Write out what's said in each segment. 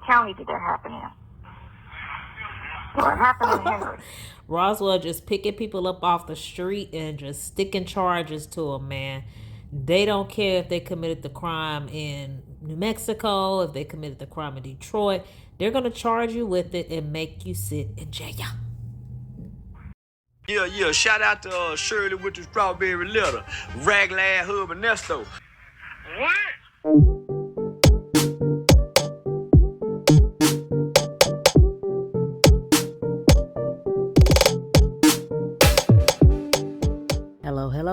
county did that happen in? Or it happened in Henry? Roswell just picking people up off the street and just sticking charges to them, man. They don't care if they committed the crime in New Mexico, if they committed the crime in Detroit. They're going to charge you with it and make you sit in jail. Yeah. Shout out to Shirley with the strawberry letter. Raglan Hub and Nesto. What?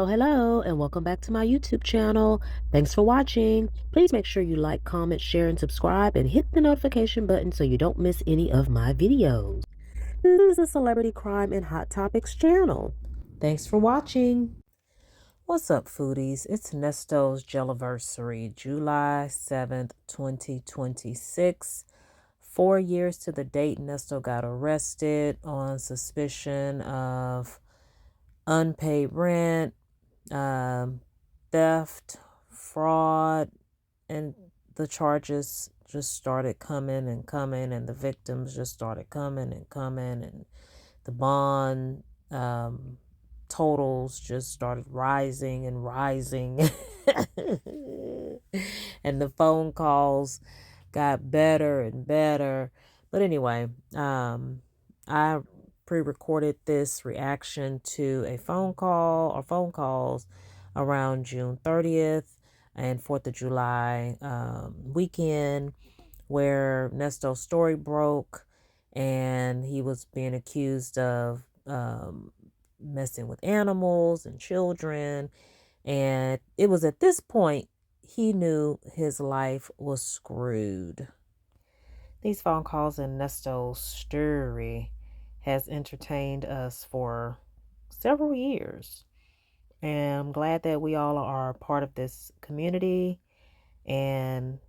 Hello, and welcome back to my YouTube channel. Thanks for watching. Please make sure you like, comment, share, and subscribe, and hit the notification button so you don't miss any of my videos. This is a celebrity crime and hot topics channel. Thanks for watching. What's up, foodies? It's Nesto's Jailaversary, July 7th, 2026. 4 years to the date Nesto got arrested on suspicion of unpaid rent, theft, fraud, and the charges just started coming, and the victims just started coming, and the bond totals just started rising, and the phone calls got better and better. But anyway, I pre-recorded this reaction to a phone call or phone calls around June 30th and 4th of July weekend, where Nesto's story broke and he was being accused of messing with animals and children. And it was at this point he knew his life was screwed. These phone calls and Nesto's story has entertained us for several years. And I'm glad that we all are part of this community. And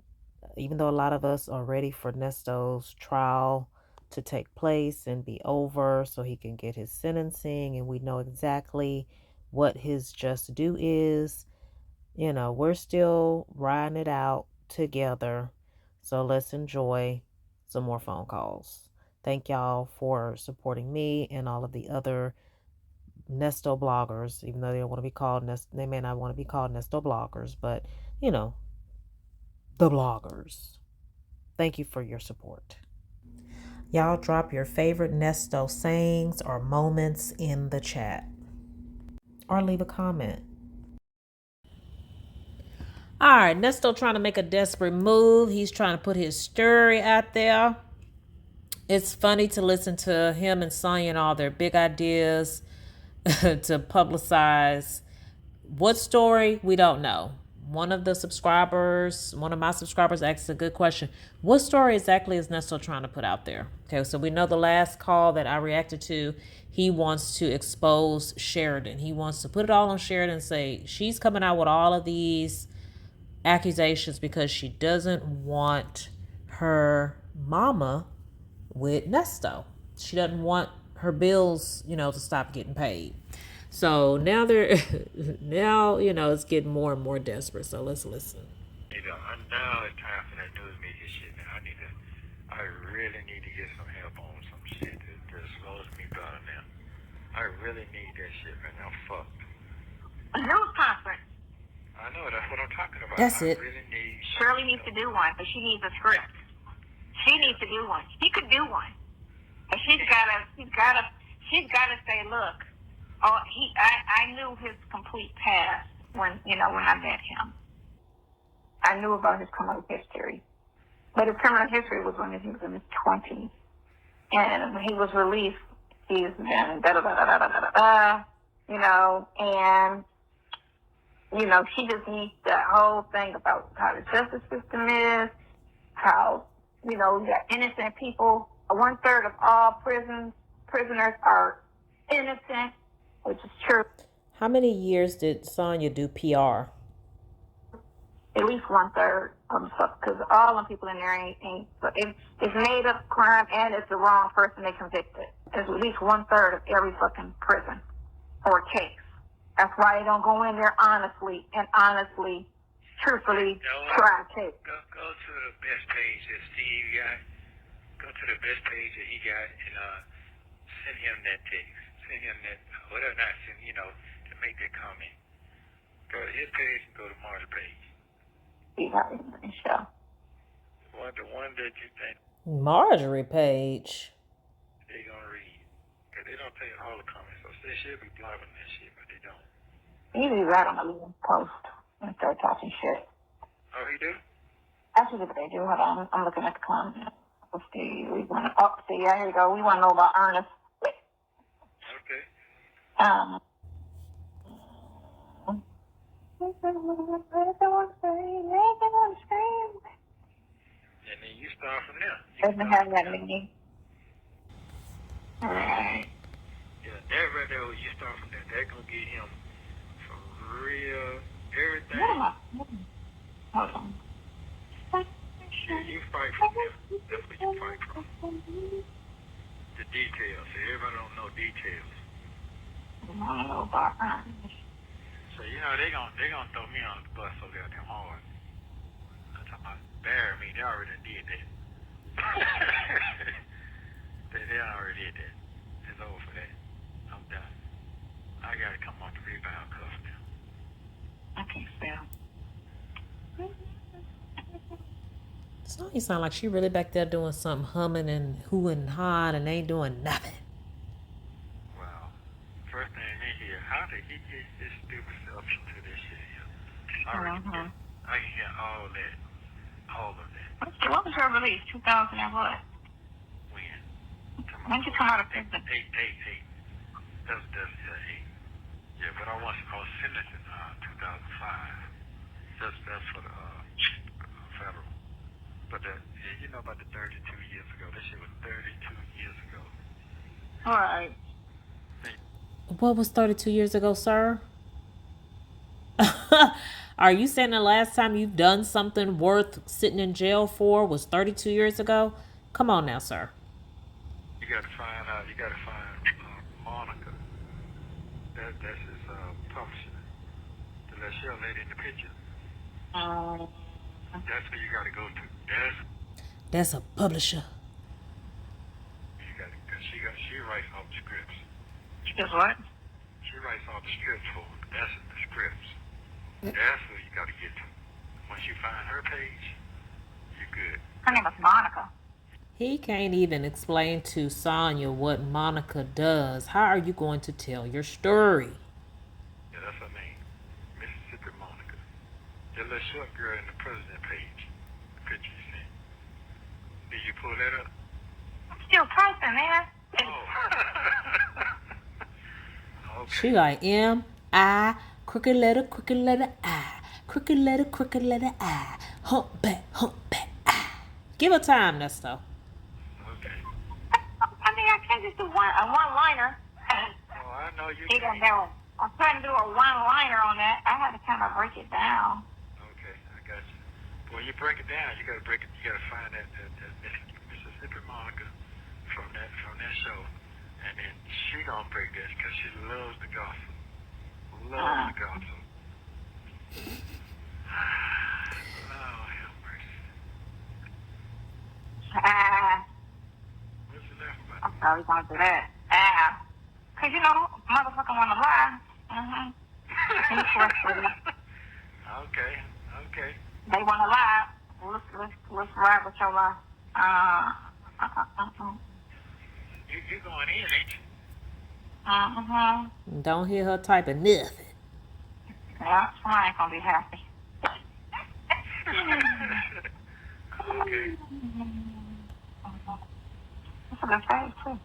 even though a lot of us are ready for Nesto's trial to take place and be over so he can get his sentencing, and we know exactly what his just due is, we're still riding it out together. So let's enjoy some more phone calls. Thank y'all for supporting me and all of the other Nesto bloggers, even though they don't want to be called they may not want to be called Nesto bloggers, but the bloggers. Thank you for your support. Y'all drop your favorite Nesto sayings or moments in the chat, or leave a comment. All right, Nesto trying to make a desperate move. He's trying to put his story out there. It's funny to listen to him and Sonya and all their big ideas to publicize what story, we don't know. One of my subscribers asked a good question. What story exactly is Nesto trying to put out there? Okay, so we know the last call that I reacted to, he wants to expose Sheridan. He wants to put it all on Sheridan and say she's coming out with all of these accusations because she doesn't want her mama with Nesto. She doesn't want her bills, to stop getting paid. So now it's getting more and more desperate. So let's listen. Now it's time for that news media shit, man. I really need to get some help on some shit that slows me down now. I really need that shit, man. I'm fucked. A news conference. I know, that's what I'm talking about. That's it. Really need Shirley needs to do one, but she needs a script. She needs to do one. She could do one. But she's gotta say, look, I knew his complete past when I met him. I knew about his criminal history. But his criminal history was when he was in his 20s. And when he was released, he's been and she just needs that whole thing about how the justice system is, how, you got innocent people. 1/3 of all prisoners are innocent, which is true. How many years did Sonya do PR? At least 1/3 of them, because all them people in there ain't it's made up crime and it's the wrong person they convicted. There's at least 1/3 of every fucking prison or case. That's why they don't go in there honestly, truthfully try a case. Go to the best page that Steve got. to the best page that he got and send him that text. Send him that, whatever, not send, to make that comment. Go to his page and go to Marge's page. Steve Harvey Morning Show. The one that you think Marjorie page. they gonna read. Because they don't take all the comments. So they should be blocking that shit, but they don't. He be right on the leading post and start talking shit. Oh, he do? Actually, they do. Hold on. I'm looking at the comments. Let's see. Here you go. We want to know about Ernest. Okay. And then you start from there. Doesn't have that meaning. All right. Yeah, that right there, you start from there. That gonna get him for real everything. What am I? Hold on. Yeah, you fight from there. That's what you fight from. The details. So everybody don't know details. I want to know about Ernest. So they gonna throw me on the bus so goddamn hard. I'm talking about bury me. They already did that. they already did that. It's over for that. I'm done. I gotta come off the rebound cuff now. I can't spell. Sonya sound like she really back there doing something, humming and hooing and hawing, and ain't doing nothing. Well, first thing in here, how did he get this stupid self into this shit here? I can hear all that. All of that. What was her release? 2000 and what? When? When did you come out of prison? 8. That's 8. Yeah, but I was sentenced in 2005. That's for the federal. But about the 32 years ago. That shit was 32 years ago. All right. What was 32 years ago, sir? Are you saying the last time you've done something worth sitting in jail for was 32 years ago? Come on now, sir. You gotta find Monica. That's his publisher. The little shell lady in the picture. That's where you gotta go to. That's a publisher. She writes all the scripts. She does what? She writes all the scripts for them. That's the scripts. That's who you gotta get to. Once you find her page, you're good. Her name is Monica. He can't even explain to Sonya what Monica does. How are you going to tell your story? Yeah, that's her name. Mississippi Monica. The little short girl in the president page. The picture you seen. Did you pull that up? I'm still typing, man. Oh. Okay. She like M-I, crooked letter, I. Crooked letter, I. Humpback, I. Give her time, Nesto. Okay. I mean, I can't just do a one-liner. Oh, I know you You don't can. know. I'm trying to do a one-liner on that. I had to kind of break it down. Okay, I got you. When you break it down, you gotta find that Mississippi Monica from that show, and then she gonna break this because she loves the gospel. Loves the gospel. Oh, have mercy. What's the left about? I'm sorry, going to do that. Because, motherfucker want to lie. He's frustrated. Okay. They want to lie. Let's ride with your lie. You going in, ain't you? Don't hear her typing nothing. Yeah, I ain't going to be happy. Okay. That's a good phrase, too.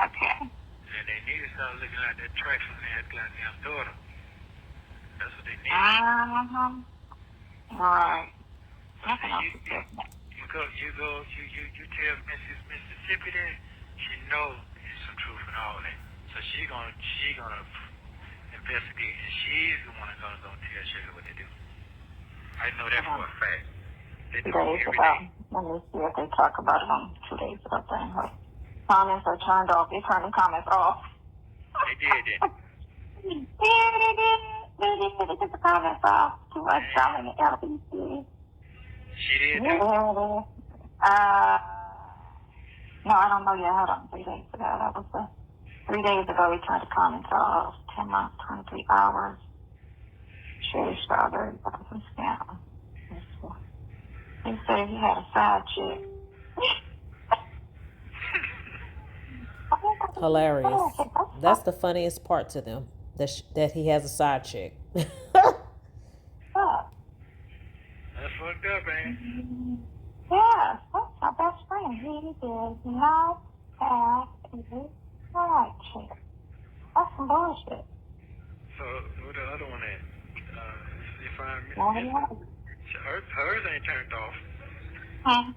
Okay. And they need to start looking at that track from their goddamn daughter. That's what they need. Right. You tell Mrs. Mississippi that she knows there's some truth in all that. So she gonna investigate, and she's the one that's gonna go tell Shirley what to do. I know that for a fact. They do it every day. Let me see if they talk about it on 2 days ago. Comments are turned off. They turned the comments off. They did that. They did. They took the comments off. Too much selling the LBC. She She did Yeah. too? No, I don't know yet. Hold on, 3 days ago. That was 3 days ago. He tried to come and tell us 10 months, 23 hours. Shirley Strawberry was a scam. He said he had a side chick. Hilarious. That's the funniest part to them, that he has a side chick. That's fucked up, man. Yes, that's my best friend. He does not have a side chick. That's some bullshit. So, who the other one is? If hers ain't turned off. I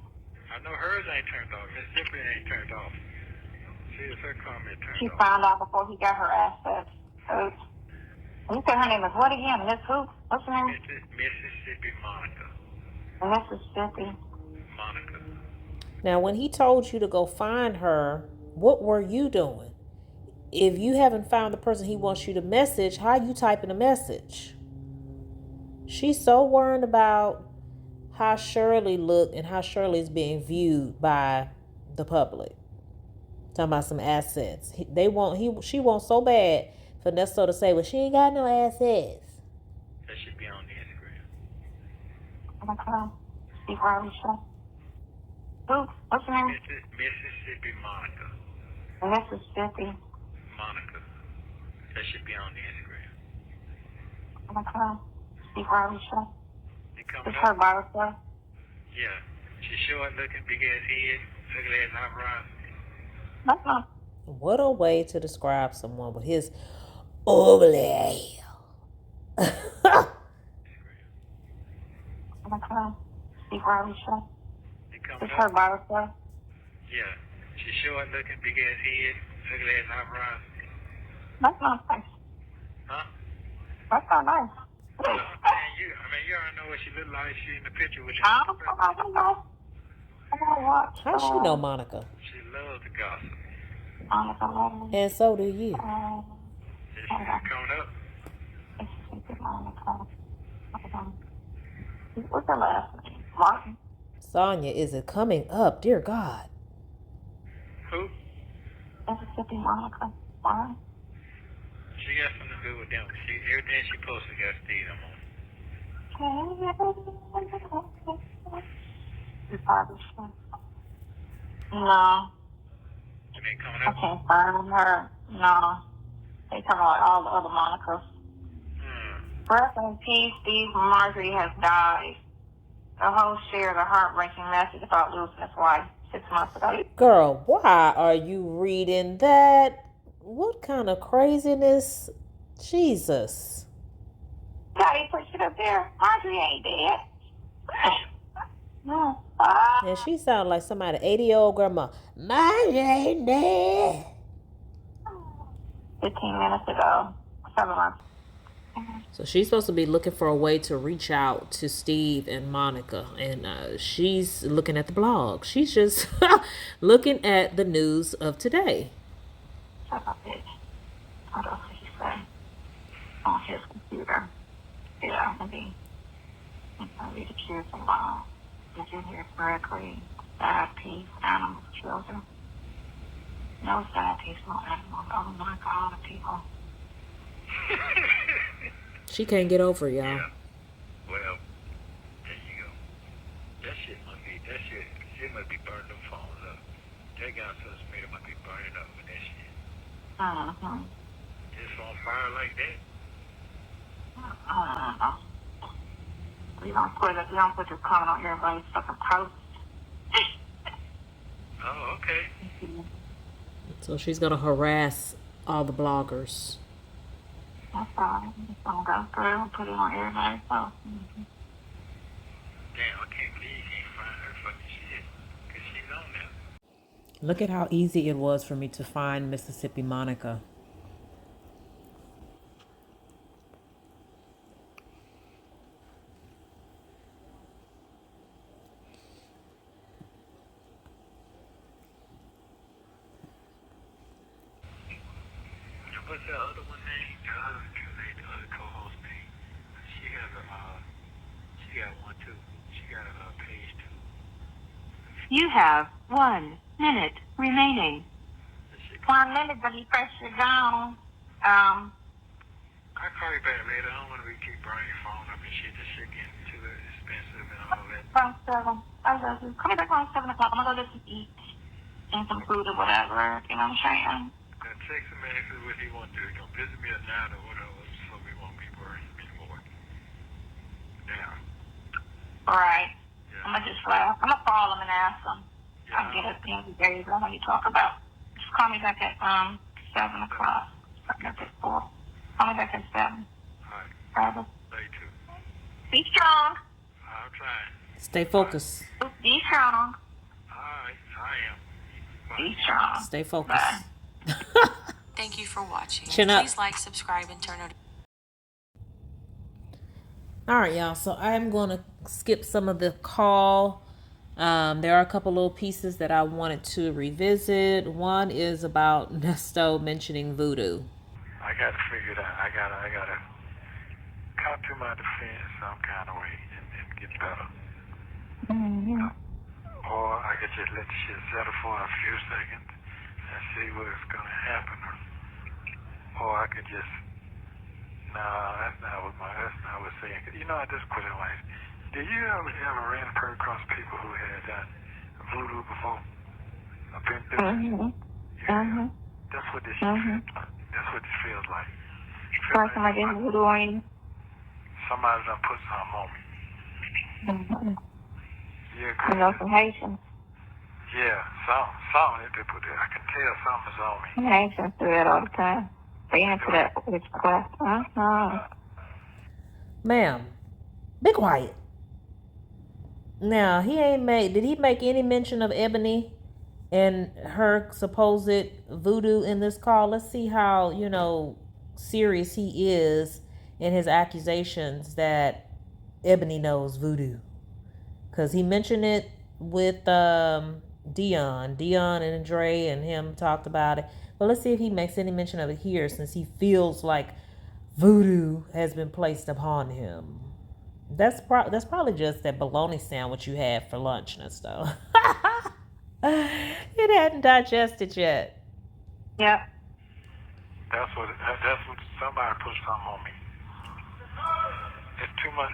know hers ain't turned off. Mississippi ain't turned off. See if her comment turned She off. found out before he got her assets. Oops. You said her name is what again? Miss who? What's her name? Mississippi Monica. Mississippi Monica. Now, when he told you to go find her, what were you doing? If you haven't found the person he wants you to message, how you typing a message? She's so worried about how Shirley looked and how Shirley's being viewed by the public. Talking about some assets. She wants so bad for Nesto to say, well, she ain't got no assets. That should be on the Instagram. Okay. Steve Harvey Show. Who? What's her name? Mississippi Monica. Mississippi Monica. That should be on the Instagram. Okay. Steve Harvey Show. You coming It's her up? Bible story. Yeah. She's short looking, big ass head, ugly ass eyebrows. That's not. What a way to describe someone with his ugly. Okay. Steve Harvey Show. You coming It's her up? Bible story. Yeah. She's short looking, big ass head, ugly ass eyebrows. That's not nice. Huh? That's not nice. You already know what she look like. She in the picture with I don't know. I don't watch. How she know Monica? She loves the gossip. Monica. And so do you. Is she coming up? What's her last name? Martin. Sonya, is it coming up? Dear God. Who? Mississippi Monica. Martin. She got something to do with them. Everything she posted got Steve on. No, You ain't coming I up? can't find her. No. They talking about all the other Monicas. Rest in peace, Steve Marjorie has died. The host shared a heartbreaking message about losing his wife 6 months ago. Girl, why are you reading that? What kind of craziness? Jesus. God, he put it up there. Marjorie ain't dead. No. And she sounded like somebody 80-year-old grandma. Marjorie ain't dead. 15 minutes ago. 7 months. So she's supposed to be looking for a way to reach out to Steve and Monica. And she's looking at the blog. She's just looking at the news of today. Shut up, bitch. What else did he say? On his computer. Yeah, maybe. Maybe the kids alone. Did you hear correctly? Side piece, animals, children. No side piece, no animals. Oh my God, people. She can't get over it, y'all. Yeah. Well, there you go. That shit must be burning them phones up. That guy says it must be burning up with that shit. Mm-hmm. It's on fire like that? You don't put this comment on everybody's fucking post. Oh, okay. So she's going to harass all the bloggers. That's all. It's gonna go through and put it on everybody's post. Damn, I can't believe you can't find her fucking shit. Because she's on there. Look at how easy it was for me to find Mississippi Monica. What's the other one name? The other co-host name. She got one too. She got a page You have 1 minute remaining. 1 minute, but he pressed you down. I'll call you back later. I don't want to keep burning your phone up and shit. This shit getting too expensive and all that. Around 7. I love you. Call me back around 7 o'clock. I'm going to go get some eat and some food or whatever. You know what I'm saying? Then text him and ask him what he want to do. He gonna visit me at 9 or whatever, so we won't be worrying anymore. Yeah. All right. Yeah. I'm going to just fly. I'm going to call him and ask him. Yeah. I'll get it in the days I know you talk about. Just call me back at 7 o'clock. Something at 4. Call me back at 7. Alright. Brother. Late too. Be strong. I'm trying. Stay focused. Be strong. Alright, I am. Be strong. Stay focused. Bye. Thank you for watching. Chin up. Please like, subscribe, and turn notifications. All right, y'all. So I'm going to skip some of the call. There are a couple little pieces that I wanted to revisit. One is about Nesto mentioning voodoo. I gotta figure it out. I gotta come to my defense some kind of way and get better. Mm-hmm. Or I could just let the shit settle for a few seconds and see what's gonna happen. Or I could just, that's not what saying. You know, I just put it like, did you ever ran across people who had done voodoo before? I've been through it. Mm-hmm. Yeah. Mm-hmm. That's what this shit feels like. That's what this feels like. Like somebody in voodoo on you. Somebody done put something on me. Mm-hmm. Yeah, I know some Haitians. yeah, something that they put there. I can tell something's on me. Haitians do that all the time. They into that witchcraft. Ma'am, be quiet. Now, did he make any mention of Ebony and her supposed voodoo in this call? Let's see how, serious he is in his accusations that Ebony knows voodoo. Because he mentioned it with Dion and Dre and him talked about it. But let's see if he makes any mention of it here, since he feels like voodoo has been placed upon him. That's probably just that bologna sandwich you had for lunch, Nesto. It hadn't digested yet. Yep. That's what somebody put something on me. It's too much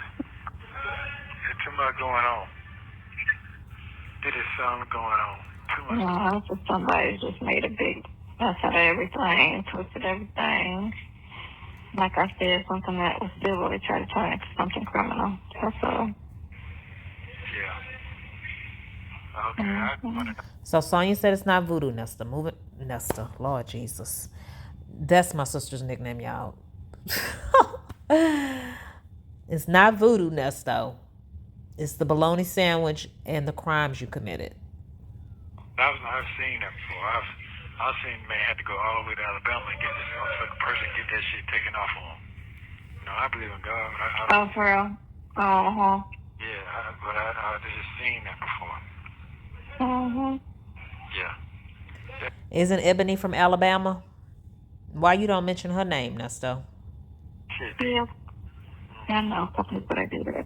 going on. There is something going on. Too much. No, it's just somebody just made a big mess out of everything, twisted everything. Like I said, something that was civil, they tried to turn it into something criminal. That's all. Yeah. Okay, So Sonya said it's not voodoo, Nesto. Move it, Nesto. Lord Jesus. That's my sister's nickname, y'all. It's not voodoo, Nesto. It's the bologna sandwich and the crimes you committed. I've seen that before. I've seen a man had to go all the way to Alabama and get this motherfucking person, get that shit taken off of him. I believe in God. Oh, for real? Uh-huh. Yeah, but I just seen that before. Mm-hmm. Yeah. Isn't Ebony from Alabama? Why you don't mention her name, Nesto? Shit. Yeah. I know some people that do that.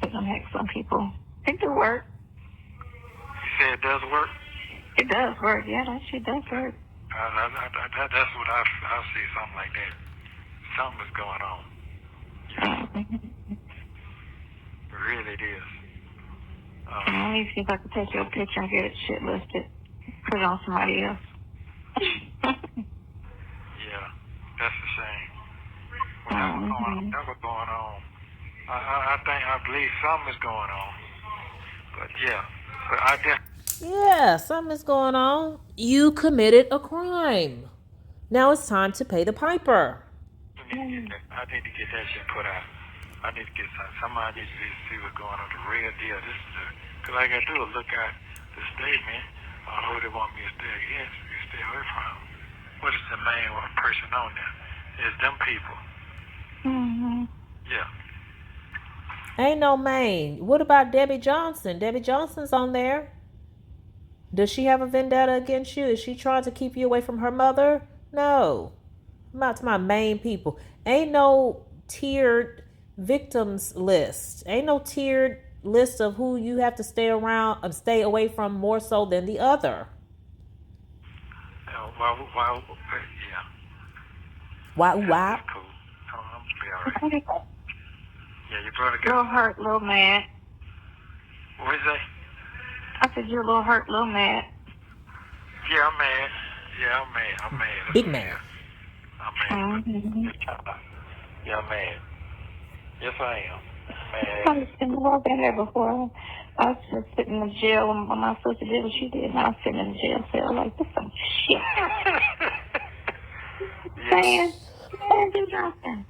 Doesn't make some people. It do work. You say it does work? It does work. Yeah, that shit does work. That's what I see, something like that. Something is going on. Really, it is. Let me see if I can take your picture and get it shit listed. Put it on somebody else. Yeah, that's the shame. Whatever going on. I believe something is going on. But yeah, Yeah, something is going on. You committed a crime. Now it's time to pay the piper. I need to get that shit put out. I need to get somebody needs to see what's going on, the real deal. This is because all I got to do is look at the statement on who they want me to stay against, stay away from. What is the main person on there? It's them people. Mm-hmm. Yeah. Ain't no main. What about Debbie Johnson? Debbie Johnson's on there. Does she have a vendetta against you? Is she trying to keep you away from her mother? No. I'm out to my main people. Ain't no tiered victims list. Ain't no tiered list of who you have to stay around and stay away from more so than the other. Yeah. Why? That's cool. I'm gonna be all right. Yeah, your brother got Little hurt, little mad. What is that? I said you're a little hurt, little mad. Yeah, I'm mad. Yeah, I'm mad. I'm mad. Big man. I'm mad. Mm-hmm. Yeah, I'm mad. Yes, I am. I Mad. was in the walk in there before. I was just sitting in the jail when my sister did what she did, and I was sitting in the jail cell like, this some shit. Man, don't do nothing.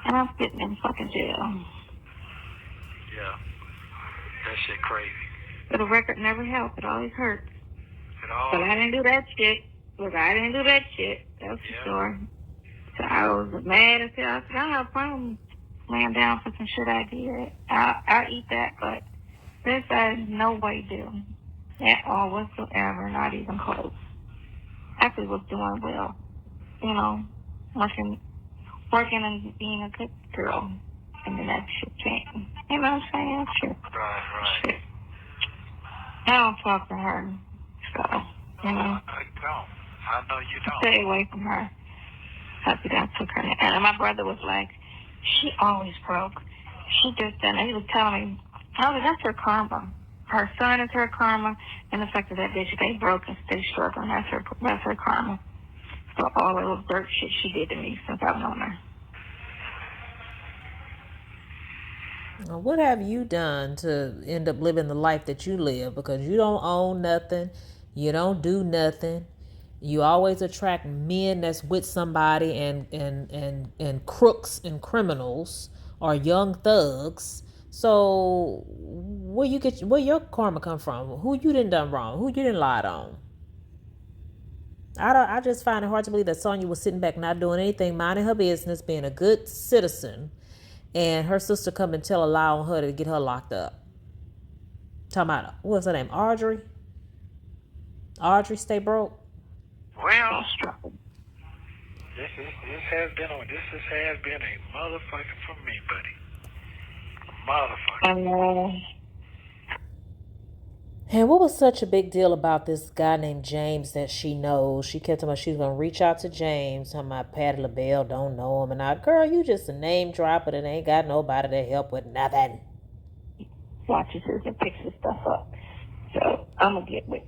And I'm sitting in fucking jail. Yeah. That shit crazy. But the record never helped. It always hurts. It all. But I didn't do that shit. Look, I didn't do that shit. That's for sure. So I was mad as hell. I said, I have a problem laying down for some shit I did. I'll eat that, but this I no way do. At all whatsoever, not even close. Actually was doing well. You know, working and being a good girl. And then that shit came. You know what I'm saying? Shit. Right. Shit. I don't talk to her. So, you know. I don't. I know you don't. Stay away from her. Happy that I took her. And my brother was like, she always broke. She did that. And he was telling me, oh, that's her karma. Her son is her karma. And the fact that bitch, they broke and stay struggling. That's her karma. So all of those dirt shit she did to me since I've known her. What have you done to end up living the life that you live? Because you don't own nothing. You don't do nothing. You always attract men that's with somebody and crooks and criminals or young thugs. So where your karma come from? Who you done wrong? Who you done lied on? I just find it hard to believe that Sonya was sitting back not doing anything, minding her business, being a good citizen, and her sister come and tell a lie on her to get her locked up. Talking about, what's her name? Audrey stay broke? Well, this has been a motherfucker for me, buddy. Motherfucker. And what was such a big deal about this guy named James that she knows? She kept telling me she was going to reach out to James. Talking about Patty LaBelle, don't know him. And I, girl, you just a name dropper that ain't got nobody to help with nothing. Watches his and picks his stuff up. So I'm going to get with,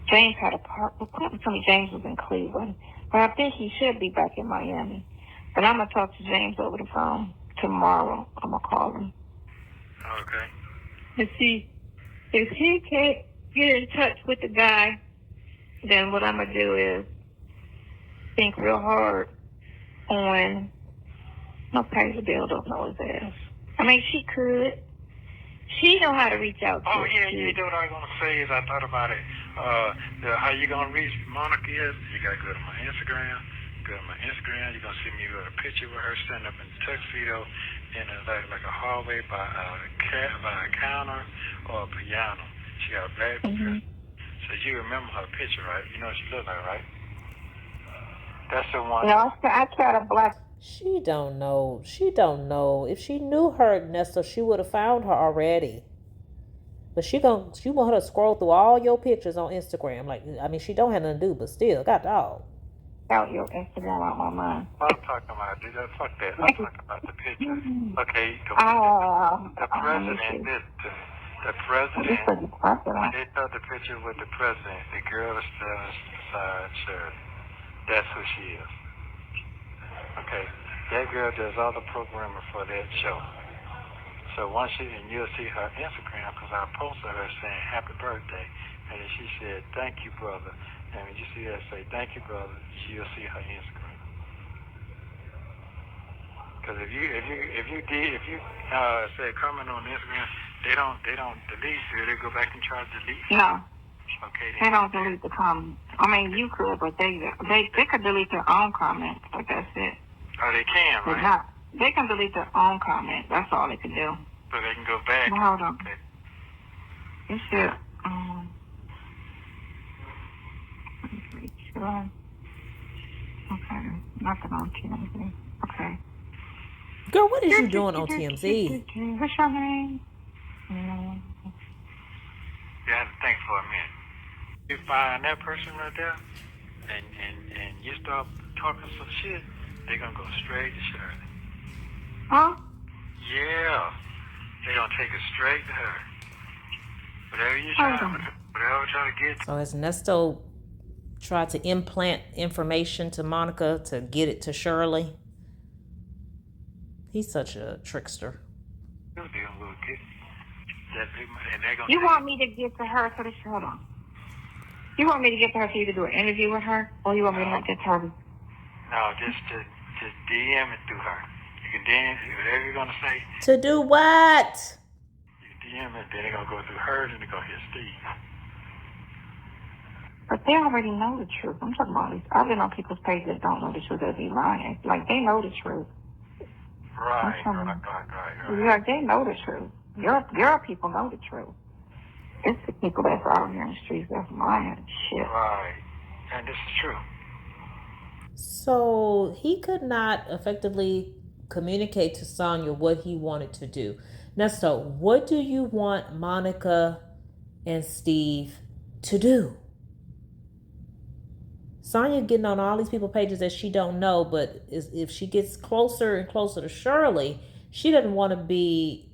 James had a part. The partner told me James was in Cleveland. But I think he should be back in Miami. But I'm going to talk to James over the phone tomorrow. I'm going to call him. Okay. And see. If he can't get in touch with the guy, then what I'm going to do is think real hard on, no, Patty LaBelle don't know his ass. I mean, she could. She know how to reach out to Oh, yeah, you know what I was going to say is I thought about it. How you going to reach Monica is, you got to go to my Instagram. Go to my Instagram, you're going to see me with a picture with her standing up in the tuxedo in like a hallway by a counter or a piano. She got a black dress. So you remember her picture, right? You know what she looked like, right? That's the one. No, I tried a black. She don't know. If she knew her, Nesto, she would have found her already. But she want her to scroll through all your pictures on Instagram. Like, I mean, she don't have nothing to do, but still, got dog. Out your Instagram out my mind. I'm talking about, dude. Fuck that. I'm talking about the picture. Okay, the president did the president. When they took the picture with the president, the girl is standing beside Shirley. That's who she is. Okay, that girl does all the programming for that show. So once and you'll see her Instagram, because I posted her saying happy birthday, and then she said thank you, brother. And when you see her say thank you, brother, you'll see her Instagram. Because if you say comment on Instagram, they don't delete you. They go back and try to delete you. No. Okay. They don't delete the comments. I mean, you could, but they could delete their own comments, but that's it. Oh, they can, right? Not, they can delete their own comments. That's all they can do. So they can go back. Well, hold on. Okay. You should. Okay. Nothing on TV. Okay. Girl, what is you doing on TMZ? What's your name? You have to think for a minute. You find that person right there, and you start talking some shit, they're gonna go straight to Shirley. Huh? Yeah, they're gonna take it straight to her. Whatever you try to get. So has Nesto tried to implant information to Monica to get it to Shirley? He's such a trickster. You want me to get to her hold on. You want me to get to her for you to do an interview with her? Or you want me to not get to her? No, just DM it through her. You can DM whatever you're going to say. To do what? You can DM it, then they're going to go through her, then they're going to hit Steve. But they already know the truth. I'm talking about this. I've been on people's pages that don't know the truth. They'll be lying. Like, they know the truth. Right. Yeah, they know the truth. Your people know the truth. It's the people that's out here in the streets that's lying and shit. Right. And this is true. So he could not effectively communicate to Sonya what he wanted to do. Nesto, what do you want Monica and Steve to do? Sonya getting on all these people's pages that she don't know, but if she gets closer and closer to Shirley, she doesn't want to be,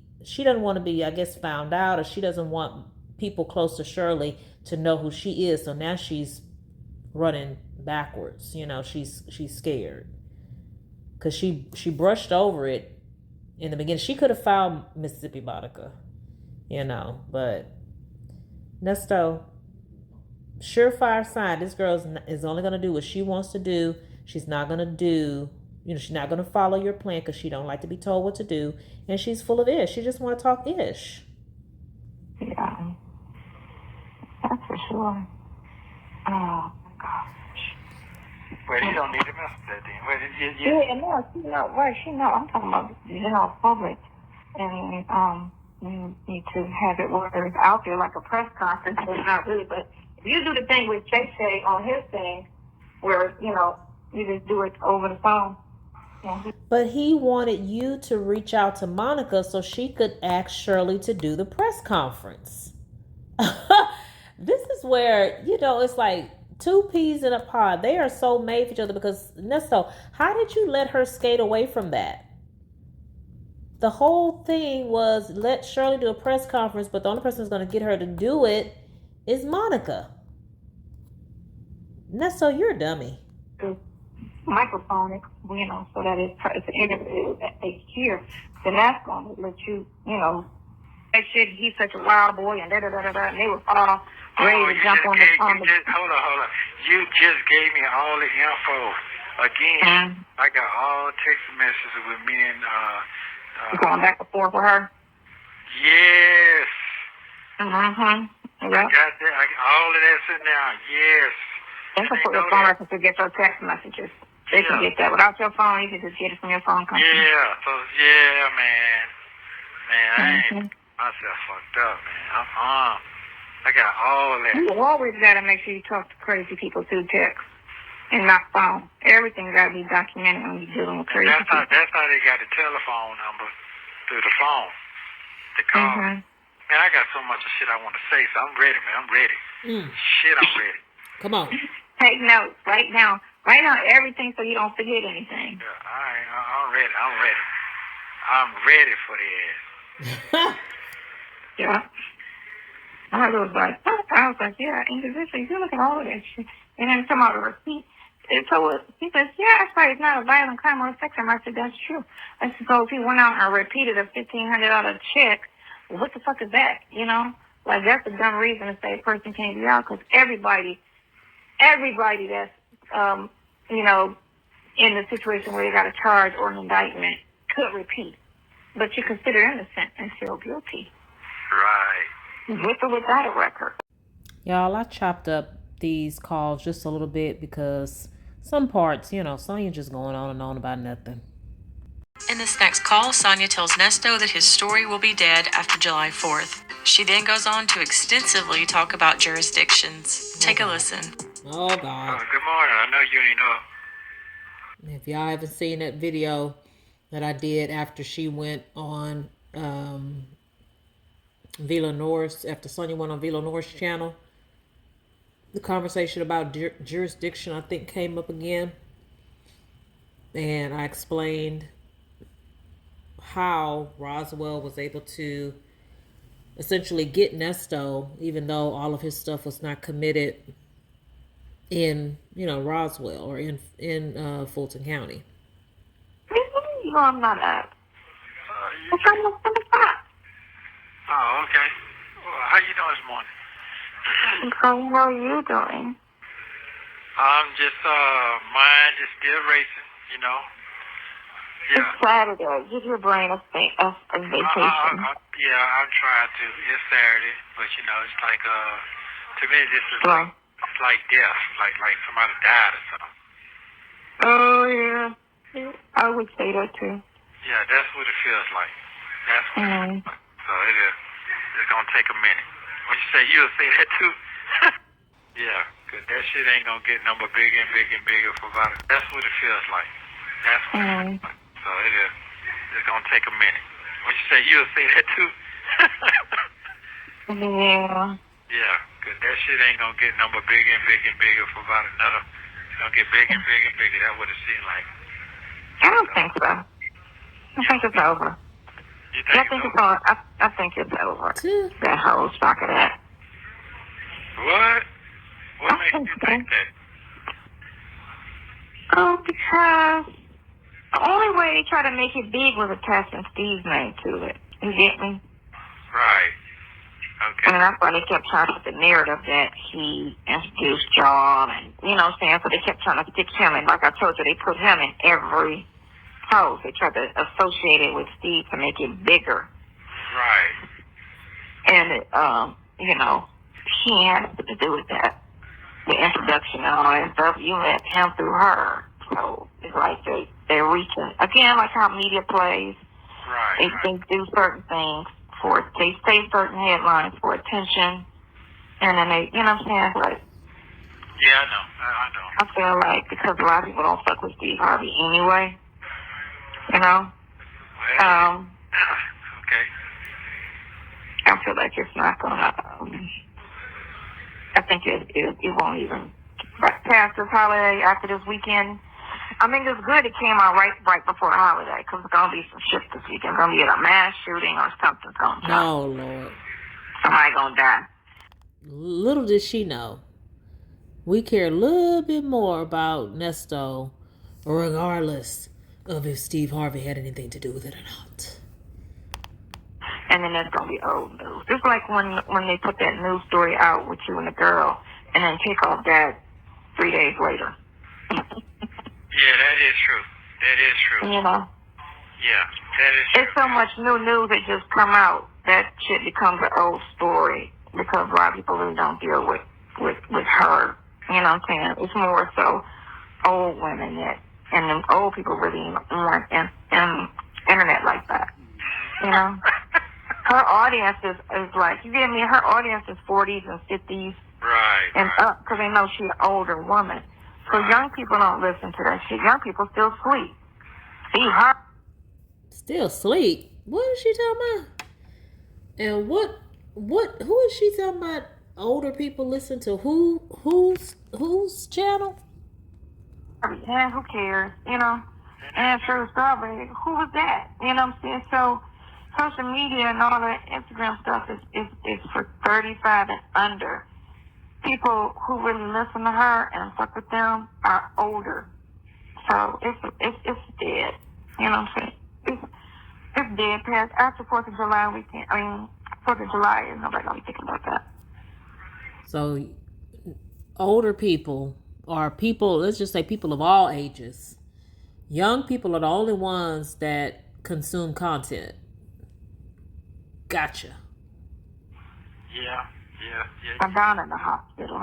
I guess, found out, or she doesn't want people close to Shirley to know who she is. So now she's running backwards. You know, she's scared because she brushed over it in the beginning. She could have found Mississippi Monica, you know, but Nesto, surefire sign, this girl is only going to do what she wants to do. She's not going to do, she's not going to follow your plan because she don't like to be told what to do. And she's full of ish. She just want to talk ish. Yeah. That's for sure. Oh, my gosh. Well, you don't need to mess with that then. Well, Yeah, no, she know. Right, she know. I'm talking about the general public. And, you need to have it where it's out there like a press conference, but not really. But if you do the thing with Shay on his thing, where, you just do it over the phone. Yeah. But he wanted you to reach out to Monica so she could ask Shirley to do the press conference. This is where, it's like two peas in a pod. They are so made for each other because, Nesto, how did you let her skate away from that? The whole thing was let Shirley do a press conference, but the only person who's going to get her to do it is Monica. Nesto, you're a dummy. Microphone it, so that it's an interview that they hear. Then that's going to let you, that shit, he's such a wild boy, and da-da-da-da-da, and they were all ready to jump on the phone. Hold on. You just gave me all the info. Again, I got all text messages with me and, you going back and forth with her? Yes. Yep. I got that. I got all of that sitting down. Yes. They can put your phone records to get your text messages. They can get that. Without your phone, you can just get it from your phone company. Yeah. So, man. Man, I ain't myself fucked up, man. I got all that. You always got to make sure you talk to crazy people through text and not phone. Everything got to be documented when you're dealing with crazy people. That's how they got the telephone number through the phone. The call. Man, I got so much of shit I want to say, so I'm ready, man. I'm ready. Shit, I'm ready. Come on. Take notes right now. Write down everything so you don't forget anything. Yeah, I'm ready. I'm ready for the ass. Yeah. I was like, yeah, individually, you look at all of that shit. And then come out of a receipt. And so he says, yeah, that's right. It's not a violent crime or a sex crime. I said, that's true. I said, so if he went out and repeated a $1,500 check, what the fuck is that? Like, that's a dumb reason to say a person can't be out, because everybody that's, in the situation where they got a charge or an indictment could repeat. But you're considered innocent and still guilty. Right. With or without a record. Y'all, I chopped up these calls just a little bit because some parts, Sonya just going on and on about nothing. In this next call, Sonya tells Nesto that his story will be dead after July 4th. She then goes on to extensively talk about jurisdictions. Take a listen. Oh, God. Good morning. I know you ain't know. If y'all haven't seen that video that I did after she went on Vila Norris, after Sonya went on Vila Norris channel. The conversation about jurisdiction, I think, came up again. And I explained how Roswell was able to essentially get Nesto, even though all of his stuff was not committed in, Roswell or in Fulton County. No, I'm not up. Oh, okay. Well, how you doing this morning? How are you doing? I'm just, mind is still racing, Yeah. It's Saturday. Give your brain a vacation. Yeah, I'm trying to. It's Saturday, but it's like, to me, this is it's like death, like somebody died or something. Oh, yeah. I would say that too. Yeah, that's what it feels like. That's what it feels like. So it's gonna take a minute. What you say? You'll say that too? Yeah, cause that shit ain't gonna get no more bigger and bigger and bigger for about it. That's what it feels like. That's what it feels like. So it's gonna take a minute. What you say? You'll say that too? Yeah. Yeah, cause that shit ain't gonna get no more bigger and bigger and bigger for about another. It's gonna get bigger and bigger and bigger. That's what it seems like. I don't think so. I think it's over. You think it's over? I think it's over. Yeah. That whole shock of that. What? What makes you think that? Oh, because the only way they try to make it big was attaching Steve's name to it. You get me? Right. Okay. And that's why they kept trying to put the narrative that he introduced John, and what I'm saying? So they kept trying to stick him in. Like I told you, they put him in every post. They tried to associate it with Steve to make it bigger. Right. And he had to do with that. The introduction and all that stuff. You met him through her. So it's like they're reaching. Again, like how media plays. Right. They do certain things they say certain headlines for attention. And then they, what I'm saying? Like, Yeah, I know. I feel like because a lot of people don't fuck with Steve Harvey anyway. Well, okay. I feel like it's not gonna. I think it won't even past this holiday after this weekend. I mean, it's good it came out right before the holiday because there's gonna be some shit this weekend. It's gonna be a mass shooting or something's gonna happen. Oh, Lord. Somebody gonna die. Little did she know. We care a little bit more about Nesto, regardless of if Steve Harvey had anything to do with it or not. And then that's gonna be old news. It's like when they put that news story out with you and the girl, and then take off that 3 days later. Yeah, that is true. That is true. Yeah, that is true. it's so much new news that just come out that shit becomes an old story because a lot of people really don't deal with her. You know what I'm saying? It's more so old women and them old people really want internet like that. Her audience is like, you get me? Her audience is 40s and 50s and up because they know she's an older woman. So young people don't listen to that shit. Young people still sleep. Steve Harvey. Still sleep? What is she talking about? And who is she talking about? Older people listen to whose channel? Yeah, who cares? And for Strawberry, who was that? You know what I'm saying? So social media and all that Instagram stuff is for 35 and under. People who really listen to her and fuck with them are older. So it's dead. You know what I'm saying? It's dead past after 4th of July weekend. 4th of July, nobody gonna be thinking about that. So older people or people, let's just say people of all ages. Young people are the only ones that consume content. Gotcha. Yeah. I'm down in the hospital,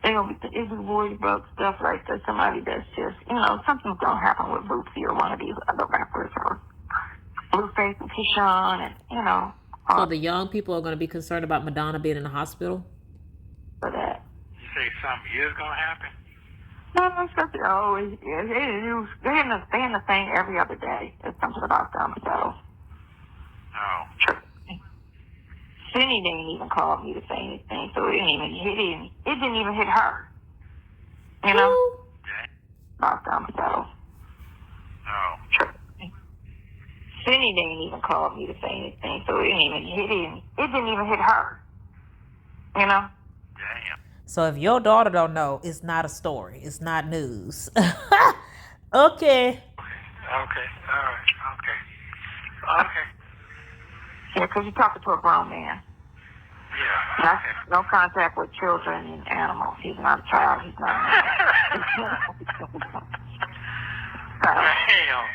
They gonna be worried about stuff like that. Somebody that's just, something's gonna happen with Bootsy or one of these other rappers or Blueface and Keyshawn and, So the young people are going to be concerned about Madonna being in the hospital? For that. You say something is gonna happen? No, it's just, they in the thing every other day. It's something about them, so. Oh. Cindy didn't even call me to say anything, so it didn't even hit her. You know? Okay. About them, so. Oh. Cindy didn't even call me to say anything, so it didn't even hit her. You know? Damn. So if your daughter don't know, it's not a story. It's not news. Okay. Okay. All right. Okay. Yeah, because you're talking to a grown man. Yeah. That's no contact with children and animals. He's not a child. He's not an animal. Damn.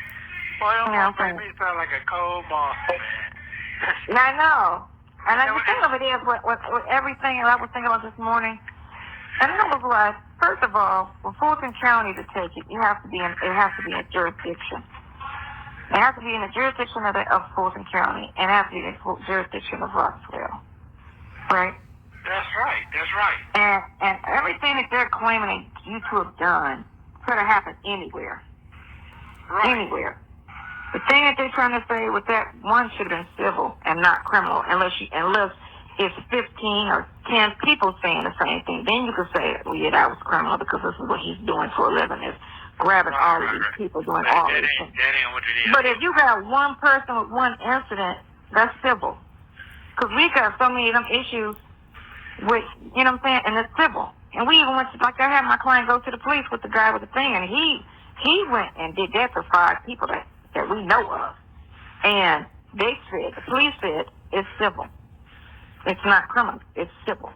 Boy, don't Yeah, make me sound like a cold monster, man. Yeah, I know. And the thing of it is, with everything that I was thinking about this morning, and that was what, first of all, for Fulton County to take it, it has to be in a jurisdiction. It has to be in the jurisdiction of Fulton County, and it has to be in the jurisdiction of Rossville. Right? That's right. And everything that they're claiming that you two have done could have happened anywhere. Right. Anywhere. The thing that they're trying to say with that one should have been civil and not criminal, unless it's 15 or 10 people saying the same thing. Then you could say, well, yeah, that was criminal because this is what he's doing for a living, is grabbing all of these people doing all these things. That ain't what it is. But if you got one person with one incident, that's civil. Because we got so many of them issues with, you know what I'm saying, and it's civil. And we even went to, like I had my client go to the police with the guy with the thing, and he went and did that for 5 people that we know of. And the police said, it's civil. It's not criminal. It's civil.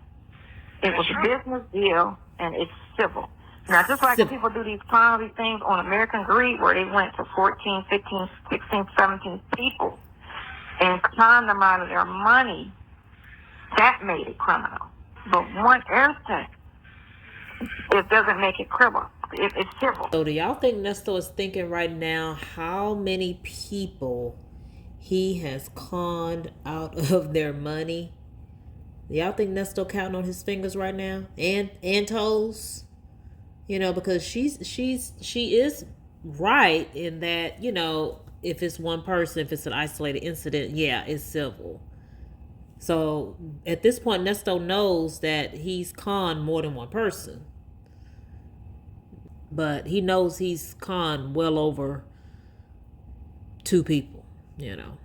It was a business deal, and it's civil. Now, just like when people do these penalty things on American Greed, where they went to 14, 15, 16, 17 people and conned them out of their money, that made it criminal. But one instance, it doesn't make it criminal. It's civil. So do y'all think Nesto is thinking right now how many people he has conned out of their money? Y'all think Nesto counting on his fingers right now and toes? You know, because she is right in that, you know, if it's one person, if it's an isolated incident, yeah, it's civil. So at this point, Nesto knows that he's conned more than one person. But he knows he's conned well over 2 people, you know.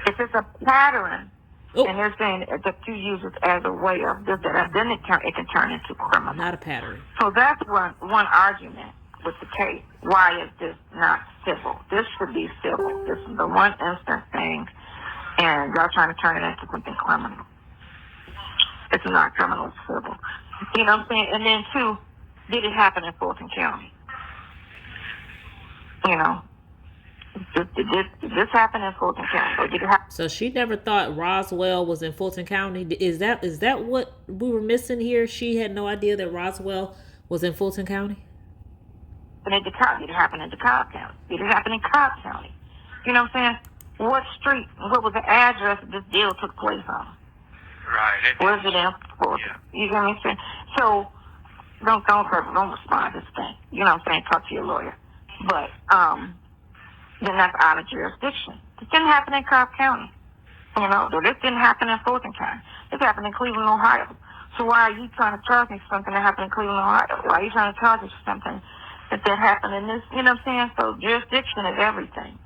If it's a pattern, and they're saying that you use it as a way of this, then it can turn into criminal. Not a pattern. So that's one argument with the case. Why is this not civil? This should be civil. This is the one instant thing, and y'all trying to turn it into something criminal. It's not criminal, it's civil. You know what I'm saying? And then 2, did it happen in Fulton County? You know, did this happen in Fulton County? Or did it happen? So she never thought Roswell was in Fulton County. Is that what we were missing here? She had no idea that Roswell was in Fulton County? Did it happen in DeKalb County? Did it happen in Cobb County? You know what I'm saying? What street, what was the address that this deal took place on? Right. Where's it in Fulton? Yeah. You know what I'm saying? So, don't respond to this thing. You know what I'm saying? Talk to your lawyer. But, then that's out of jurisdiction. This didn't happen in Cobb County. You know, this didn't happen in Fulton County. This happened in Cleveland, Ohio. So why are you trying to charge me for something that happened in Cleveland, Ohio? Why are you trying to charge me for something that happened in this? You know what I'm saying? So jurisdiction is everything.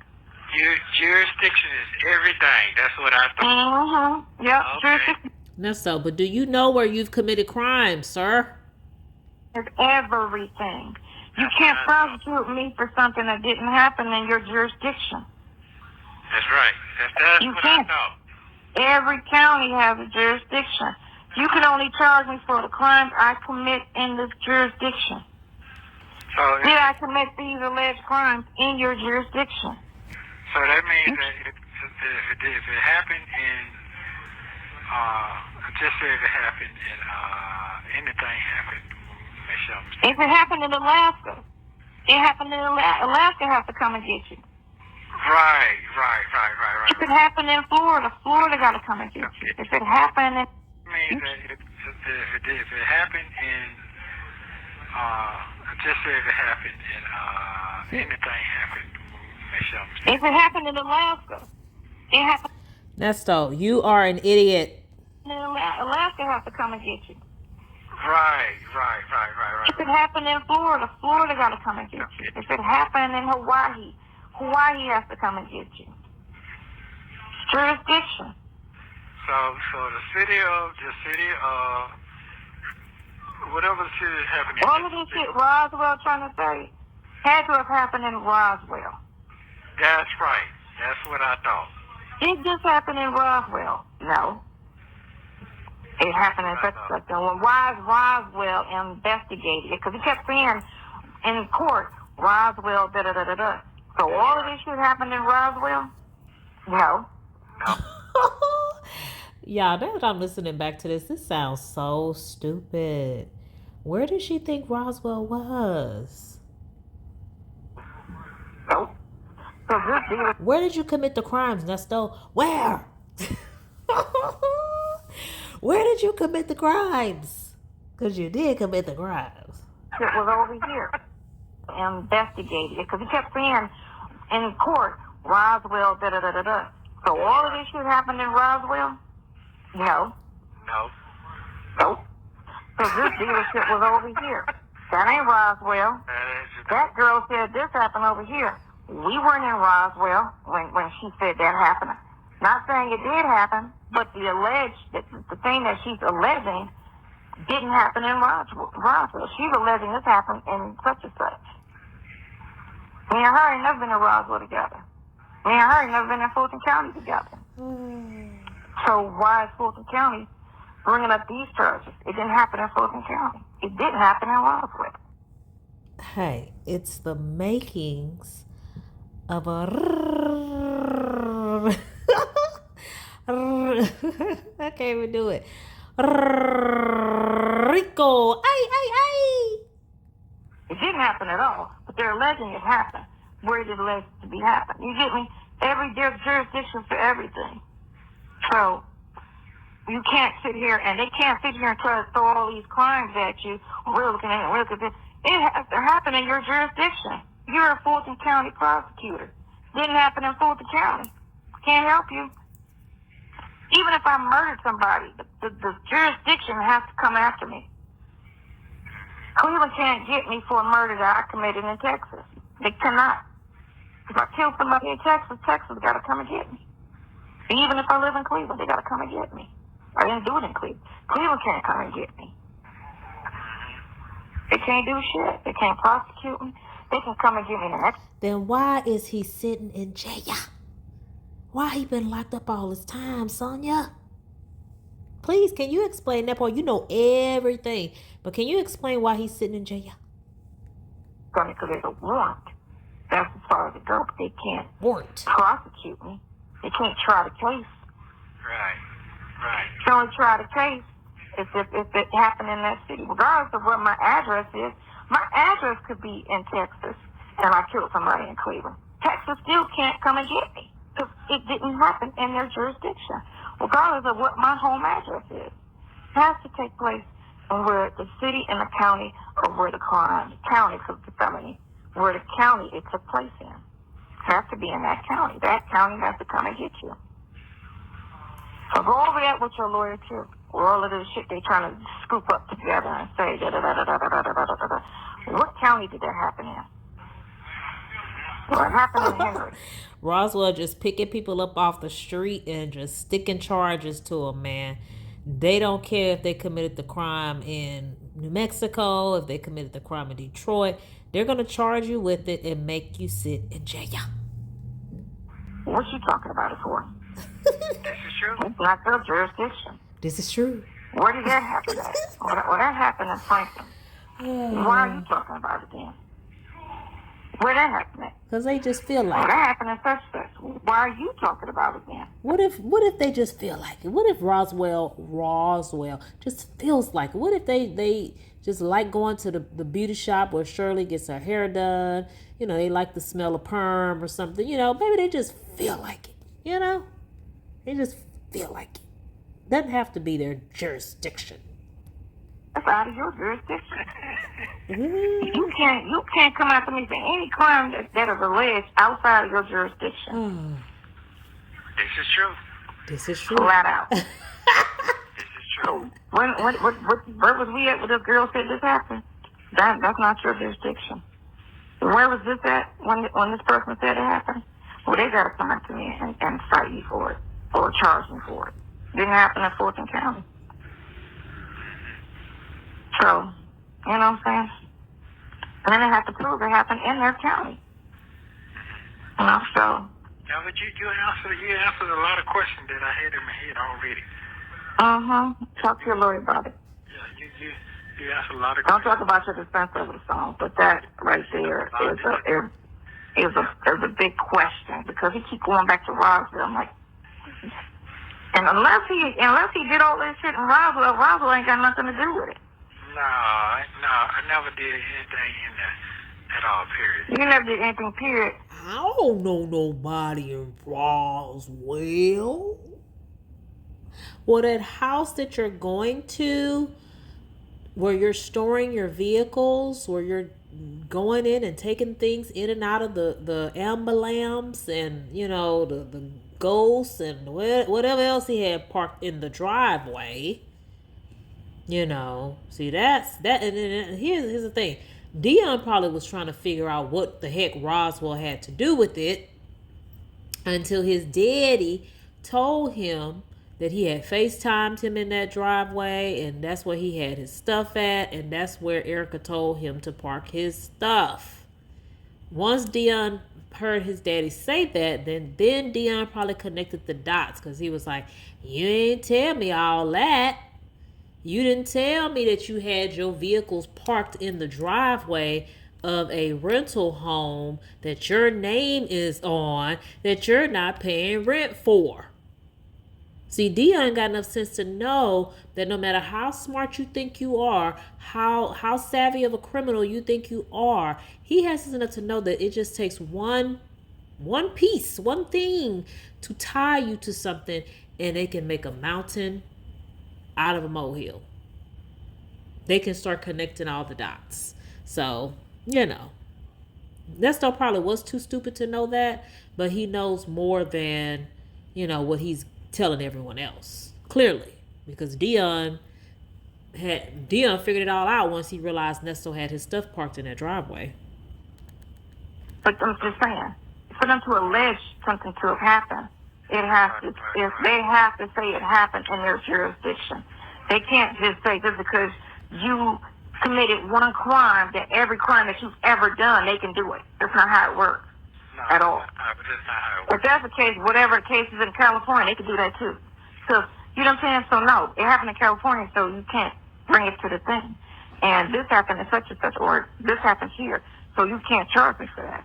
Jurisdiction is everything. That's what I thought. Mm-hmm. Yep, Okay. jurisdiction Nesto, but do you know where you've committed crime, sir? is everything. You can't prosecute me for something that didn't happen in your jurisdiction. That's right. That's You what can't. I thought. Every county has a jurisdiction. You can only charge me for the crimes I commit in this jurisdiction. So Did I commit these alleged crimes in your jurisdiction? So that means that if it happened in, just say if it happened in, anything happened, make sure I'm If it happened in Alaska, Alaska has to come and get you. Right. If it happened in Florida, Florida got to come and get you. If it happened in... Means that if it happened in, Just say if it happened in anything happened, make sure I'm If it happened in Alaska, it happened Nesto, you are an idiot. in Alaska has to come and get you. Right. If it happened in Florida, Florida got to come and get you. If it happened in Hawaii, Hawaii has to come and get you. Jurisdiction. So the city of whatever the city is happening. All of this shit Roswell trying to say had to have happened in Roswell. That's right. That's what I thought. Did this happen in Roswell? No. It happened in such and such. And why is Roswell investigated? Because he kept saying in court, Roswell, da-da-da-da-da. So all of this shit happened in Roswell? No. Y'all, now that I'm listening back to this sounds so stupid. Where did she think Roswell was? Nope. So this deal. Where did you commit the crimes, Nesto? Where? Where did you commit the crimes? Because you did commit the crimes. It was over here. Investigated. Because he kept saying in court, Roswell, da-da-da-da-da. So all of this shit happened in Roswell? No. Nope. So this dealership was over here. That ain't Roswell. That girl said this happened over here. We weren't in Roswell when she said that happened. Not saying it did happen, but the thing that she's alleging didn't happen in Roswell. She's alleging this happened in such and such. Me and her ain't never been in Roswell together. Me and her ain't never been in Fulton County together. So why is Fulton County bringing up these charges? It didn't happen in Fulton County. It didn't happen in Roswell. Hey, it's the makings of a I can't even do it. Rico. Ay. It didn't happen at all, but they're alleging it happened. Where it is alleged to be happened. You get me? There's jurisdiction for everything. So you can't sit here and they can't sit here and try to throw all these crimes at you. We're looking at it. It has to happen in your jurisdiction. You're a Fulton County prosecutor. Didn't happen in Fulton County. Can't help you. Even if I murdered somebody, the jurisdiction has to come after me. Cleveland can't get me for a murder that I committed in Texas. They cannot. If I kill somebody in Texas, Texas got to come and get me. And even if I live in Cleveland, they got to come and get me. I didn't do it in Cleveland. Cleveland can't come and get me. They can't do shit. They can't prosecute me. They can come and get me next. Then why is he sitting in jail? Why he been locked up all this time, Sonya? Please, can you explain that part? You know everything. But can you explain why he's sitting in jail? Because there's a warrant. That's as far as it goes. They can't Warrant. prosecute me. They can't try the case. Right. They only try the case if it happened in that city. Regardless of what my address is, my address could be in Texas, and I killed somebody in Cleveland. Texas still can't come and get me because it didn't happen in their jurisdiction. Regardless of what my home address is, it has to take place in where the city and the county or where the crime, the county, because it's a felony, where the county it took place in. It has to be in that county. That county has to come and get you. So go over that with your lawyer too. With all of this shit they trying to scoop up together and say da-da-da-da-da-da-da-da-da-da. What county did that happen in? What happened in Henry? Roswell just picking people up off the street and just sticking charges to them, man. They don't care if they committed the crime in New Mexico, if they committed the crime in Detroit. They're going to charge you with it and make you sit in jail. What you talking about it for? This is true. It's not their jurisdiction. This is true. Where did that happen at? Well, that happened in Franklin. Why are you talking about it then? Where that happened at? Because they just feel Well, like it. that happened in such. Why are you talking about it then? What if they just feel like it? What if Roswell just feels like it? What if they just like going to the beauty shop where Shirley gets her hair done? You know, they like the smell of perm or something. You know, maybe they just feel like it. You know? They just feel like it. Doesn't have to be their jurisdiction. That's out of your jurisdiction. You can't come after me for any crime that is alleged outside of your jurisdiction. This is true. This is true. Flat out. This is true. So where was we at when this girl said this happened? That's not your jurisdiction. Where was this at when this person said it happened? Well, they got to come up to me and fight you for it or charge me for it. Didn't happen in Fulton County. So, you know what I'm saying? And then they have to prove it happened in their county. You know, so. Yeah, but you answered a lot of questions that I had in my head already. Talk to your lawyer about it. Yeah, you answered a lot of Don't questions. talk about your defense over the phone, but that right there is a big question because he keep going back to Roswell. I'm like, and unless he did all this shit in Roswell ain't got nothing to do with it. No, I never did anything in that at all, period. You never did anything, period. I don't know nobody in Roswell. Well, that house that you're going to, where you're storing your vehicles, where you're going in and taking things in and out of the ambulance and, you know, the ghosts and whatever else he had parked in the driveway. You know, see, that's that. And here's the thing. Dion probably was trying to figure out what the heck Roswell had to do with it until his daddy told him that he had FaceTimed him in that driveway and that's where he had his stuff at, and that's where Erica told him to park his stuff. Once Dion heard his daddy say that, then Dion probably connected the dots because he was like, you ain't tell me all that. You didn't tell me that you had your vehicles parked in the driveway of a rental home that your name is on that you're not paying rent for. See, Dion got enough sense to know that no matter how smart you think you are, how savvy of a criminal you think you are, he has sense enough to know that it just takes one piece, one thing to tie you to something, and they can make a mountain out of a molehill. They can start connecting all the dots. So, you know, Nesto probably was too stupid to know that, but he knows more than, you know, what he's telling everyone else. Clearly. Because Dion figured it all out once he realized Nesto had his stuff parked in that driveway. But I'm just saying, for them to allege something to have happened, they have to say it happened in their jurisdiction. They can't just say just because you committed one crime that every crime that you've ever done, they can do it. That's not how it works at all. But that's not how it works. If that's the case, whatever the case is in California, they can do that too. So, you know what I'm saying? So no, it happened in California, so you can't bring it to the thing. And this happened in such and such, or this happened here, so you can't charge me for that.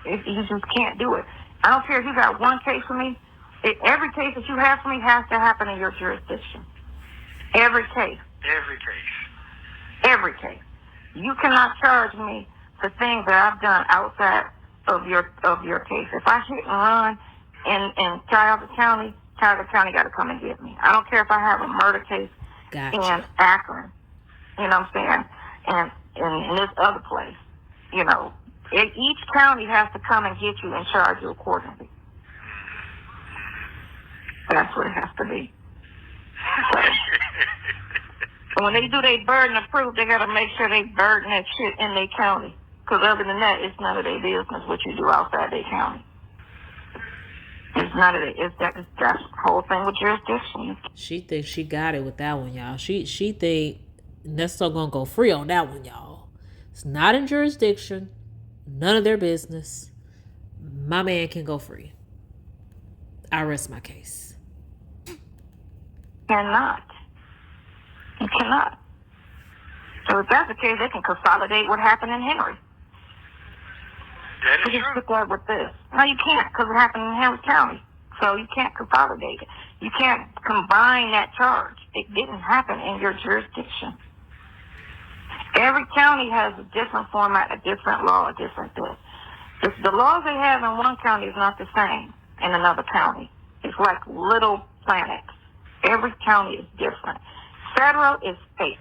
You just can't do it. I don't care if you got one case for me. Every case that you have for me has to happen in your jurisdiction. Every case. Every case. You cannot charge me for things that I've done outside of your case. If I hit and run in Tioga County got to come and get me. I don't care if I have a murder case in Akron. You know what I'm saying? And in this other place. You know, each county has to come and get you and charge you accordingly. That's what it has to be. So when they do their burden of proof, they got to make sure they burden that shit in their county. Because other than that, it's none of their business what you do outside their county. It's none of it. That's the whole thing with jurisdiction. She thinks she got it with that one, y'all. She think Nesto gonna go free on that one, y'all. It's not in jurisdiction. None of their business. My man can go free. I rest my case. Cannot. You cannot. So if that's the case, they can consolidate what happened in Henry. That You is just true. put that with this. No, you can't, because it happened in Henry County. So you can't consolidate it. You can't combine that charge. It didn't happen in your jurisdiction. Every county has a different format, a different law, a different this. The laws they have in one county is not the same in another county. It's like little planets. Every county is different. Federal is state.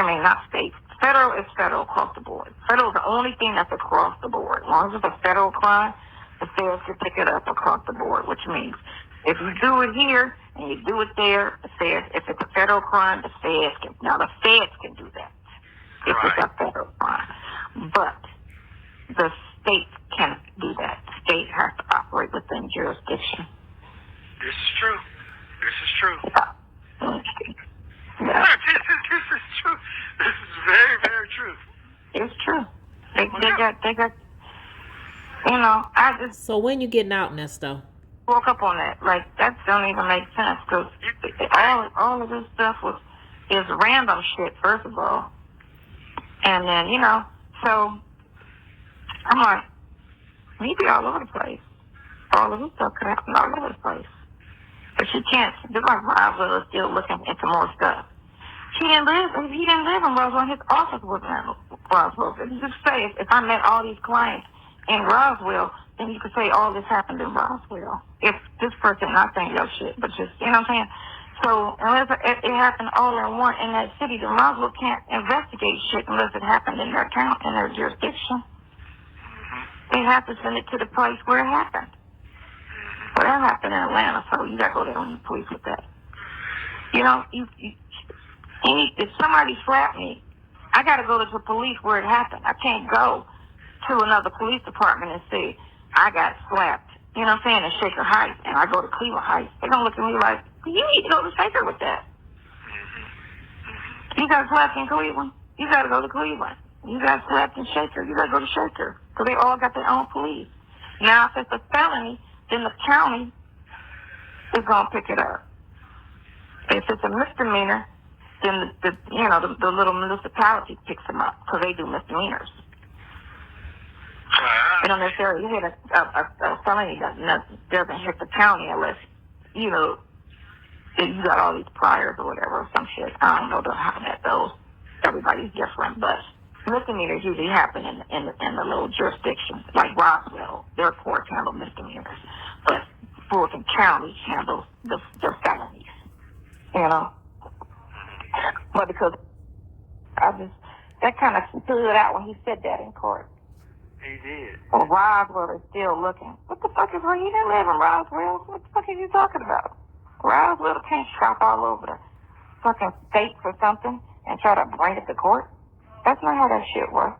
I mean, not state. Federal is federal across the board. Federal is the only thing that's across the board. As long as it's a federal crime, the feds can pick it up across the board, which means if you do it here and you do it there, the feds, if it's a federal crime, the feds can. Now, the feds can do that if it's a federal crime. But the state can't do that. The state has to operate within jurisdiction. This is true. This is true. Yeah. This is true. This is very, very true. It's true. They got, you know, I just So when you getting out, Nesto? woke up on that. Like, that don't even make sense, because all of this stuff is random shit, first of all. And then, you know, so I'm like, he be all over the place. All of this stuff could happen all over the place. But she can't. Just like Roswell is still looking into more stuff. He didn't live in Roswell. His office wasn't in Roswell. If you could say, if I met all these clients in Roswell, then you could say all this happened in Roswell. If this person, not saying your shit, but just, you know what I'm saying? So unless it happened all in that city, then Roswell can't investigate shit unless it happened in their town, in their jurisdiction. They have to send it to the place where it happened. Well, that happened in Atlanta, so you gotta go there and police with that. You know, if somebody slapped me, I gotta go to the police where it happened. I can't go to another police department and say, I got slapped, you know what I'm saying, in Shaker Heights, and I go to Cleveland Heights. They're gonna look at me like, you need to go to Shaker with that. You got slapped in Cleveland, you gotta go to Cleveland. You got slapped in Shaker, you gotta go to Shaker. Because they all got their own police. Now, if it's a felony, then the county is going to pick it up. If it's a misdemeanor, then the little municipality picks them up because they do misdemeanors. They don't necessarily hit a felony doesn't hit the county unless, you know, if you got all these priors or whatever or some shit. I don't know how that goes. Everybody's different, but misdemeanors usually happen in the little jurisdictions, like Roswell. Their courts handle misdemeanors, but Fulton County handles the felonies. You know, but because that kind of stood out when he said that in court. He did. Well, Roswell is still looking. What the fuck is wrong? You didn't live in Roswell. What the fuck are you talking about? Roswell can't shop all over the fucking states or something and try to bring it to court. That's not how that shit works.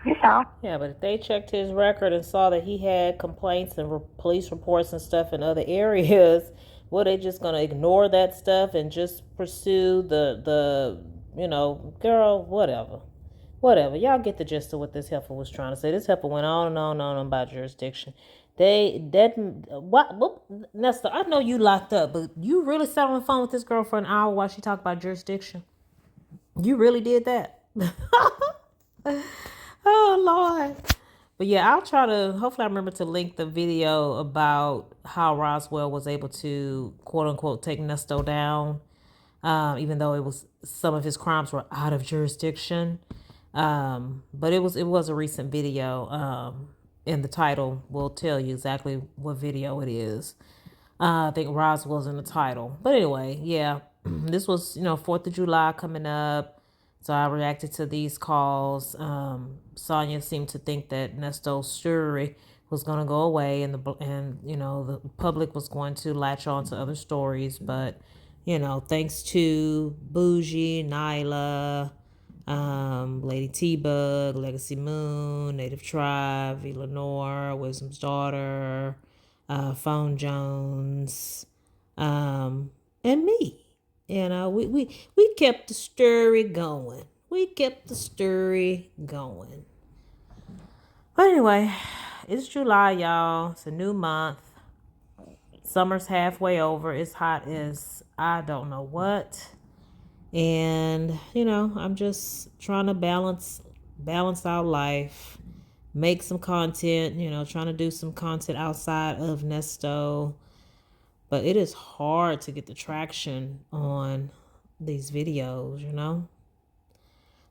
You know. Yeah, but if they checked his record and saw that he had complaints and police reports and stuff in other areas, were they just going to ignore that stuff and just pursue the you know, girl, whatever. Y'all get the gist of what this heifer was trying to say. This heifer went on and on and on about jurisdiction. Nesto, I know you locked up, but you really sat on the phone with this girl for an hour while she talked about jurisdiction? You really did that? Oh, Lord. But yeah, hopefully I remember to link the video about how Roswell was able to, quote unquote, take Nesto down, even though some of his crimes were out of jurisdiction. But it was a recent video, and the title will tell you exactly what video it is. I think Roswell's in the title. But anyway, yeah, this was, 4th of July coming up. So I reacted to these calls. Sonya seemed to think that Nesto's story was going to go away and the public was going to latch on to other stories. But, thanks to Bougie, Nyla, Lady T-Bug, Legacy Moon, Native Tribe, V. Lenore, Wisdom's Daughter, Phone Jones, and me. We kept the story going. But anyway, it's July, y'all. It's a new month. Summer's halfway over. It's hot as I don't know what. And, I'm just trying to balance out life, make some content, trying to do some content outside of Nesto. But it is hard to get the traction on these videos,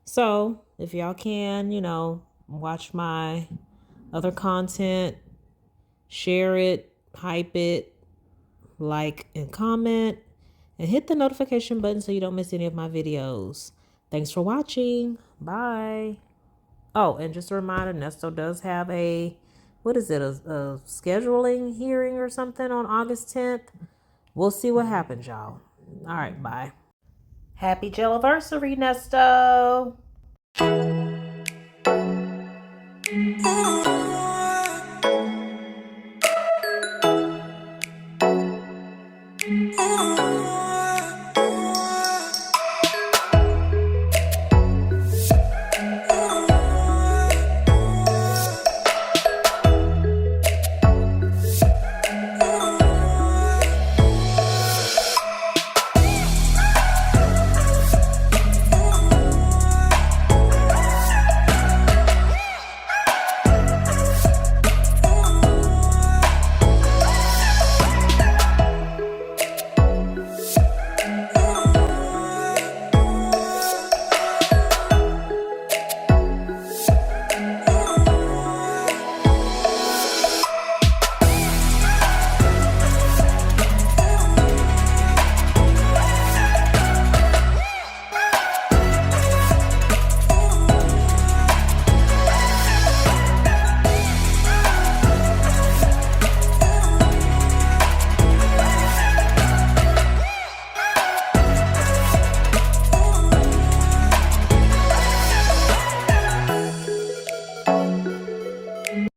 So if y'all can, watch my other content, share it, hype it, like and comment. and hit the notification button so you don't miss any of my videos. Thanks for watching. Bye. Oh, and just a reminder, Nesto does have a scheduling hearing or something on August 10th. We'll see what happens, y'all. All right, bye. Happy Jailaversary, Nesto.